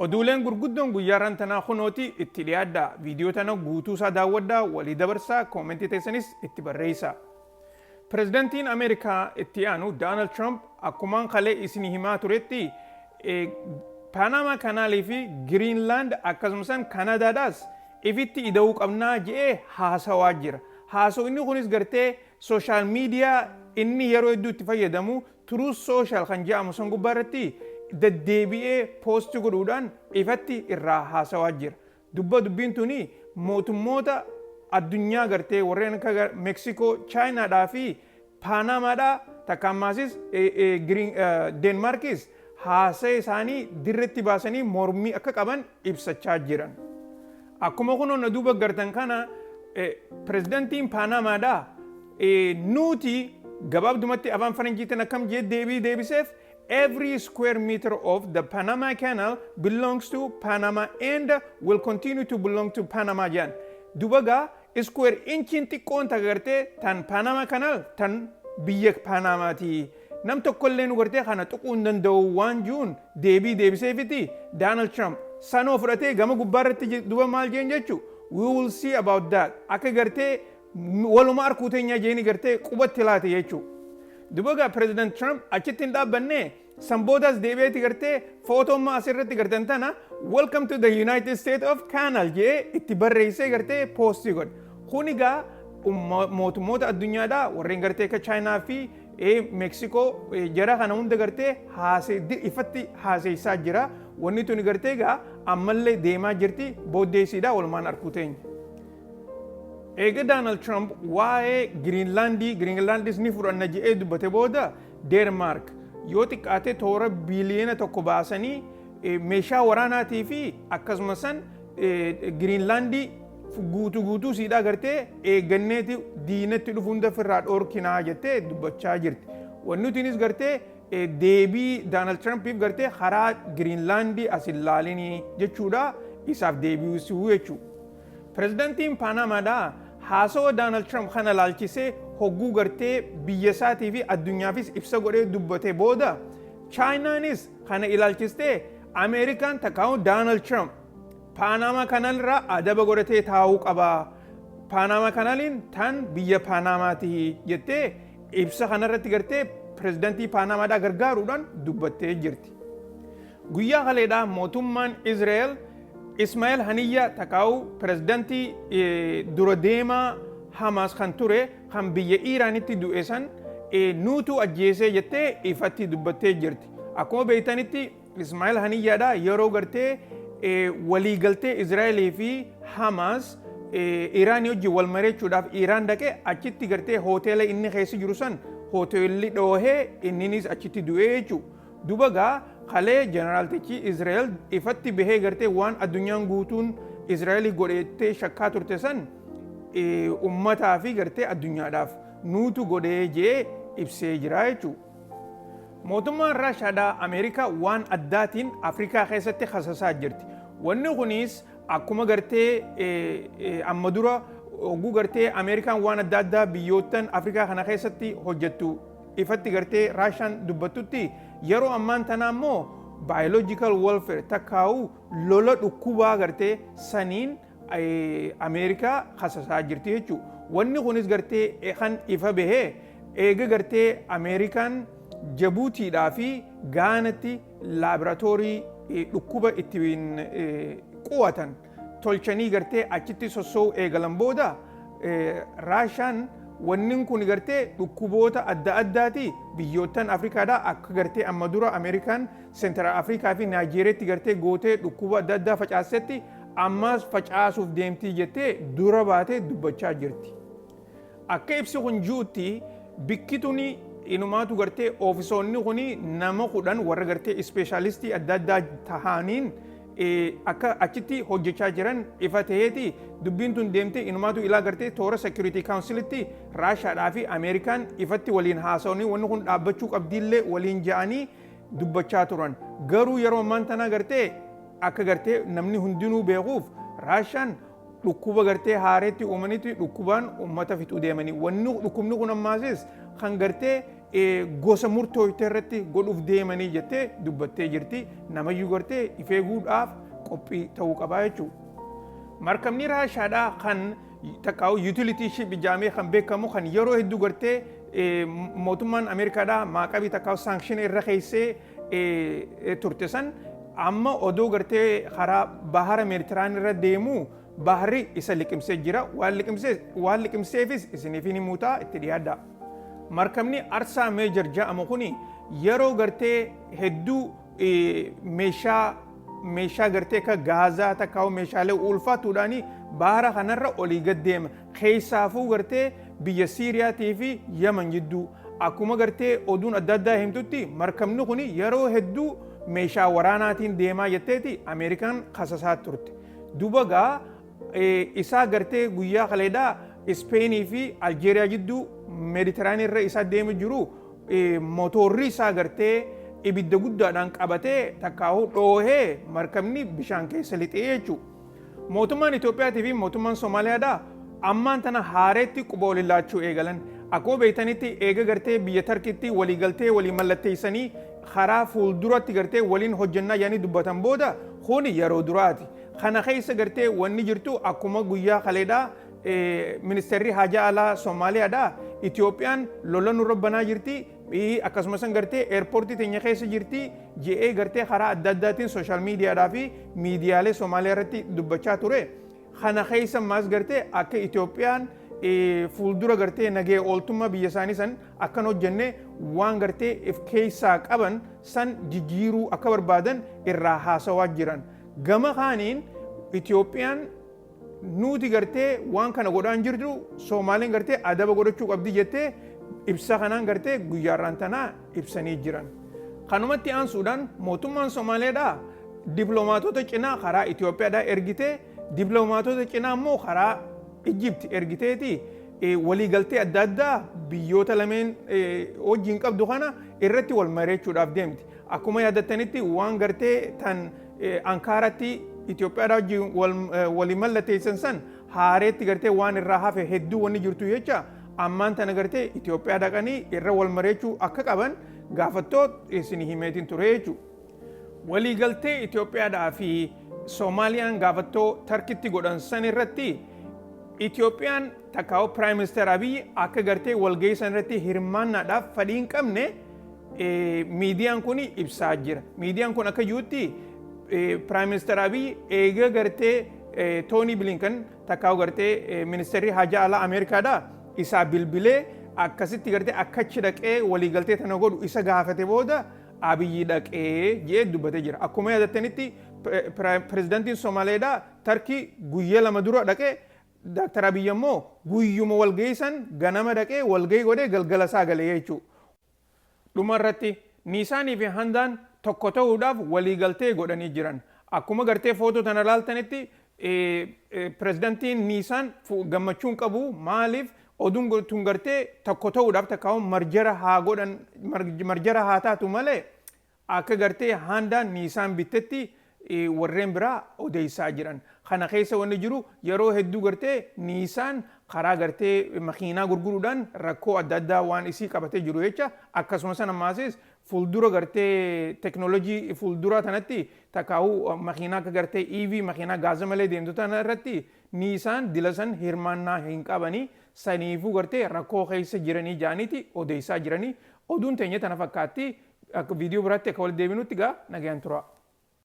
Oduuleen gurguddoon guyyaarran tanaa kunooti itti dhiyaadha. Viidiyoo tana guutuu isaa daawwadhaa, walii dabarsaa, koomentii teessanis itti barreessaa. Pireezidantiin Ameerikaa itti aanu Donald Trump akkumaan kalee isinii himaa turetti Panama kanaalii fi Greenland akkasumas Kanadaadhaas ifitti ida'uu qabnaa jedhee haasawaa jira. Haasoo inni kunis gartee sooshaal miidiyaa inni yeroo hedduu itti fayyadamu Truth Social kan jedhamu san gubbaarratti deddeebi'ee poosti godhuudhaan ifatti irraa haasawaa jira. Dubbiin tuni mootummoota addunyaa gartee warreen akka Meeksikoo, Chaayinaadhaa fi Paanamaadhaa takkaamaasis Deenmaarkis haasaa isaanii dirretti baasanii mormii akka qaban ibsachaa jiran. Akkuma kunoon duuba gartan kana pireezidantiin Paanamaadhaa nuti gabaabdumatti afaan faranjiitiin akkam jedhee deebiseef every square meter of the Panama Canal belongs to Panama and will continue to belong to Panama jan. Dubaga square inch xiqqoon tagartee tan Panama Canal tan biyya Panamaati. Nam tokkollee nu gartee kana tuquu hin danda'u waan juun deebiseefiti Donald Trump sanoo fudhatee gama gubbaarratti duba maal jeen jechuu we will see about that. Akka gartee waluma arkuu teenya jeeni gartee qubatti laate jechuu. Dubaga President Trump achitti hin dhaabbanne Samboodas deebi'eeti gartee footoomaa asirratti gartan tana welcome to the United States of Canal jee itti barreessee gartee poostii godhe. Kunigaa mootummoota addunyaadhaa warreen gartee akka Chaayinaa fi Meeksikoo jara kana hunda gartee ifatti haaseessaa jira. Wanni tuni gartee gaa ammallee deemaa jirti booddeessiidhaa walumaan arkuu teenya. Eega Donald Trump waa'ee Greenlandis ni fudhanna jedhee dubbate booda Denmark yoo xiqqaate toora biliyoona tokko baasanii meeshaa waraanaatii fi akkasumas Greenlandii guutuu siidhaa gartee eegganneeti diinatti dhufu hunda ofirraa dhoorkinaa jettee dubbachaa jirti. Wanni nutiinis gartee deebii Donald Trumpiif gartee karaa Greenlandii as hin laalinii jechuudha isaaf deebisuu jechuudha. Pireezidantiin Paanamaadhaa haasawaa Donald Trump kana laalchisee hogguu gartee biyya isaatii fi addunyaafis ibsa godhee dubbate booda Chaayinaanis kana ilaalchistee Ameerikaan takkaa'u Donald Trump Panama kanalirraa adaba godhatee taa'uu qaba. Panama kanaliin tan biyya Panamaati jettee ibsa kanarratti gartee pireezidantii Panamaadhaa gargaaruudhaan dubbattee jirti. Guyyaa kaleedhaa mootummaan Israa'el Ismaa'eel Haniyyaa takkaa'u pireezidantii dura deemaa Hamaas kan ture kan biyya Iiraanitti du'e san nuutu ajjeesee jettee ifatti dubbattee jirti. Akkuma beektanitti Ismaa'eel Haniyyaadhaa yeroo gartee waliigaltee Israa'elii fi Hamaas Iiraanii wajjin wal mari'achuudhaaf Iiraan dhaqee achitti gartee hoteela inni keessa jiru san hoteelli dhoohee inninis achitti du'ee jechuudha. Duba gaa kalee jeneraaltichi Israa'el ifatti bahee gartee waan addunyaan guutuun Israa'elii godhettee shakkaa turte san ummataa fi gartee addunyaadhaaf nuutu godhee jee ibsee jira jechuudha. Mootummaan Raashaadhaa Ameerikaa waan addaatiin Afrikaa keessatti hasasaa jirti. Wanni kunis akkuma gartee amma dura hogguu gartee Ameerikaan waan adda addaa biyyoottan Afrikaa kana keessatti hojjettu ifatti gartee Raashaan dubbattutti yeroo ammaan tanaa immoo biological warfare takkaa'u lola dhukkubaa gartee saniin Ameerikaa hasasaa jirti jechuudha. Wanni kunis gartee kan ifa bahee eega gartee Ameerikaan Jabuutiidhaa fi Gaanatti laaboraatoorii dhukkuba ittiin qu'atan tolchanii gartee achitti sossoo'u eegalan booda Raashaan wannin kun gartee dhukkuboota adda addaati biyyoottan Afrikaadhaa akka gartee amma dura Ameerikaan Seentiraal Afrikaa fi Naayijeeriyaatti gartee gootee dhukkuba adda addaa facaasetti ammas facaasuuf deemtii jettee dura baatee dubbachaa jirti. Akka ibsi kun jirutti bikkituni inumaatu gartee oofisoonni kuni nama 10 warra gartee ispeeshaalistii adda addaa tahaniin akka achitti hojjechaa jiran ifa ta'eeti dubbiin tun deemtee inumaatu ilaa gartee toora security councilitti Raashaadhaa fi Ameerikaan ifatti waliin haasawanii wanni kun dhaabbachuu qabdiillee waliin ja'anii dubbachaa turan. Garuu yeroo ammaan tanaa gartee akka gartee namni hundinuu beekuuf Raashaan dhukkuba gartee haareetti uumanitti dhukkubaan uummata fixuu deemanii wanni dhukkubni kun ammaasis kan gartee gosa murtooftee irratti godhuuf deemanii jettee dubbattee jirti. Namayyuu gartee if eeguudhaaf qophii ta'uu qabaa jechuudha. Markabni Raashaadhaa kan takkaa'u utility ship ijaamee kan beekamu kan yeroo hedduu gartee mootummaan Ameerikaadhaa maaqabii takkaa'u saankshinii irra keessee turte san amma odoo gartee karaa bahara Meeditiraanii irra deemuu baharri isa liqimsee jira. Waan liqimseefis isiniif ni muutaa itti dhiyaadha. Markabni Arsaa Meejar jedhamu kuni yeroo gartee hedduu meeshaa gartee ka gaazaa takkaa'u meeshaalee ulfaatuudhaani bahara kanarra olii gad deema. Keessaafuu gartee biyya Siiriyaatii fi Yaman jidduu akkuma gartee oduun adda addaa himtutti markabni kuni yeroo hedduu meeshaa waraanaatiin deemaa jetteeti Ameerikaan kasasaa turte. Duuba gaa isaa gartee guyyaa kaleedhaa Ispeenii fi Aljeeriyaa jidduu Meeditiraanii irra isaa deemu jiru mootorri isaa gartee ibidda guddaadhaan qabatee takkaa'uu dhoohee markabni bishaan keessa lixee jechuudha. Mootummaan Itoophiyaatii fi mootummaan Somaaliyaadhaa ammaan tana haareetti quba waliin laachuu eegalan. Akkuma beektanitti eega gartee biyya Tarkiitti waliigaltee walii mallatteessanii karaa fuulduratti gartee waliin hojjannaa yaanii dubbatan booda kuni yeroo duraati. Kana keessa gartee wanni jirtu akkuma guyyaa kaleedhaa ministeerri haajaa alaa Somaaliyaadhaa Itoophiyaan lola nurra banaa jirti. Akkasumas gartee eerpoortii teenya keessa jirti je'ee gartee karaa adda addaatiin sooshaal miidiyaadhaa fi miidiyaalee Somaaliyaa irratti dubbachaa ture. Kana keessa maas gartee akka Itoophiyaan fuuldura gartee nagee ooltummaa biyya isaanii san akkan hojjenne waan gartee if keessaa qaban san jijjiiruu akka barbaadan irraa haasawaa jiran. Gama kaaniin Itoophiyaan nuti gartee waan kana godhaan jirtu Soomaaliin gartee adaba godhachuu qabdi jettee ibsa kanaan gartee guyyaarraan tanaa ibsanii jiran. Kanumatti aansuudhaan mootummaan Somaaliyaadhaa dippiloomaatota cinaa karaa Itoophiyaadhaa ergitee dippiloomaatota cinaa immoo karaa Ijipti ergiteeti waliigaltee adda addaa biyyoota lameen wajjin qabdu kana irratti wal mari'achuudhaaf deemti. Akkuma yaadattanitti waan gartee tan Ankaaratti Itoophiyaadhaa wajjin walii mallatteessan san haareetti gartee waan irraa hafe hedduu wanni jirtu jecha ammaan tana gartee Itoophiyaa dhaqanii irra wal mari'achuu akka qaban gaafattoo isin himeetiin ture jechuudha. Waliigaltee Itoophiyaadhaa fi Soomaaliyaan gaafattoo Tarkiitti godhan san irratti Itoophiyaan takkaa'u Piraayim Ministeer Abiyyi akka gartee walgahii san irratti hirmaannaadhaaf fedhii hin qabne miidiyaan kun ibsaa jira. Miidiyaan kun akka jirutti Piraayim Ministeer Abiyyi eega gartee Toonii Bilinkan takkaa'u gartee ministeerri haajaa alaa Ameerikaadhaa isaa bilbilee akkasitti gartee akkachi dhaqee waliigaltee tana godhu isa gaafate booda Abiyyi dhaqee jee dubbatee jira. Akkuma yaadattanitti pirezidaantiin Somaaliyaadhaa Tarkii guyyaa lama dura dhaqee Dr. Abiyyi immoo guyyuma walgahii san ganama dhaqee walgahii godhee galgala isaa galee jechuudha. Dhuma irratti Niisaanii fi Handaan tokko ta'uudhaaf waliigaltee godhanii jiran. Akkuma gartee footoo tana ilaaltanitti pirezidaantiin Niisaan gammachuun qabu maaliif oduun tun gartee tokko ta'uudhaaf takkaa'u marjara haa taatu malee akka gartee Handaan Niisaan bittetti warreen biraa odeessaa jiran. Kana keessa wanni jiru yeroo hedduu gartee Niisaan karaa gartee makiinaa gurguruudhaan rakkoo adda addaa waan isii qabatee jiru jecha akkasuma sana maasis fuuldura gartee teknoolojii fuuldura tanatti takkaa'u makiinaa akka gartee EV makiinaa gaaza malee deemtu tana irratti Niisaan dila san hirmaannaa hin qabanii saniifuu gartee rakkoo keessa jiranii jaaniiti odeessaa jiranii oduun teenya tana fakkaatti akka viidiyoo biraatti akka wal deebinutti gaa nagayaan tura.